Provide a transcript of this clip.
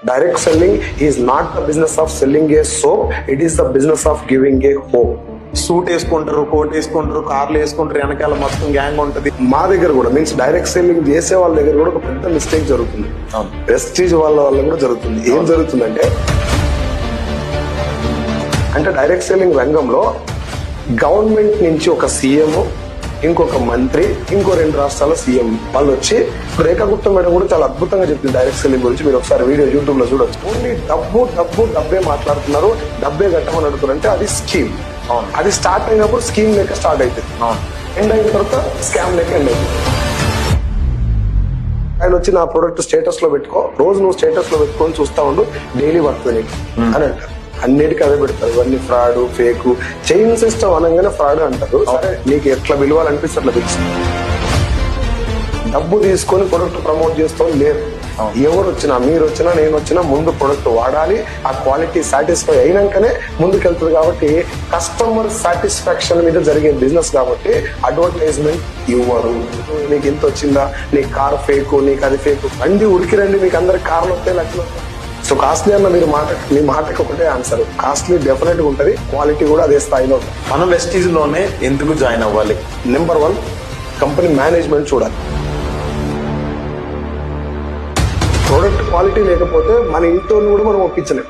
Direct selling is not the business of selling a soap, it is the business of giving a hope. Suit వేసుకుంటారు, coat వేసుకుంటారు, కార్లు వేసుకుంటారు, వెనకాల మొత్తం gang ఉంటది. మా దగ్గర కూడా మీన్స్ డైరెక్ట్ సెల్లింగ్ చేసే వాళ్ళ దగ్గర కూడా ఒక పెద్ద మిస్టేక్ జరుగుతుంది. ప్రెస్టీజ్ వాళ్ళ కూడా జరుగుతుంది. ఏం జరుగుతుందంటే డైరెక్ట్ సెల్లింగ్ రంగంలో గవర్నమెంట్ నుంచి ఒక సీఎం, ఇంకొక మంత్రి, ఇంకో 2 రాష్ట్రాల సీఎం వాళ్ళు వచ్చి, రేఖా గుప్తా మేడం కూడా చాలా అద్భుతంగా చెప్పింది డైరెక్ట్ సెల్లింగ్ గురించి. మీరు ఒకసారి వీడియో యూట్యూబ్ లో చూడొచ్చు. ఓన్లీ డబ్బే మాట్లాడుతున్నారు, డబ్బే కట్టమని అడుగుతున్నారంటే అది స్కీమ్. అది స్టార్ట్ అయినప్పుడు స్కీమ్ లెక్క స్టార్ట్ అవుతుంది, ఎండ్ అయిన తర్వాత స్కామ్ లెక్క ఎండ్ అవుతుంది. ఆయన వచ్చి నా ప్రోడక్ట్ స్టేటస్ లో పెట్టుకో, రోజు నువ్వు స్టేటస్ లో పెట్టుకొని చూస్తా ఉండు, డైలీ వర్త్ నీకు అని అంటారు. అన్నిటికీ అదే పెడతారు. ఇవన్నీ ఫ్రాడ్, ఫేక్. చైన్ సిస్టమ్ అనగానే ఫ్రాడ్ అంటారు. సరే, నీకు ఎట్లా విలువాలనిపిస్తే అట్లా పిలుస్తుంది. డబ్బు తీసుకొని ప్రొడక్ట్ ప్రమోట్ చేస్తాం లేదు. ఎవరు వచ్చినా, మీరు వచ్చినా, నేను వచ్చినా ముందు ప్రొడక్ట్ వాడాలి, ఆ క్వాలిటీ సాటిస్ఫై అయినాకనే ముందుకెళ్తుంది. కాబట్టి కస్టమర్ సాటిస్ఫాక్షన్ మీద జరిగే బిజినెస్ కాబట్టి అడ్వర్టైజ్మెంట్ ఇవ్వరు. నీకు ఇంత వచ్చిందా, నీకు కార్ ఫేక్, నీకు అది ఫేక్, రండి ఉరికి రండి, మీకు అందరికి కార్లు వస్తాయి, లక్షలు వస్తాయి. సో కాస్ట్లీ అన్న మీ మాటకి ఒకటే ఆన్సర్, కాస్ట్లీ డెఫినెట్ గా ఉంటది, క్వాలిటీ కూడా అదే స్థాయిలో ఉంటుంది. మనం వెస్టీజ్ లోనే ఎందుకు జాయిన్ అవ్వాలి? నెంబర్ 1, కంపెనీ మేనేజ్మెంట్ చూడాలి. ప్రోడక్ట్ క్వాలిటీ లేకపోతే మన ఇంట్లో కూడా మనం ఒప్పించలేం.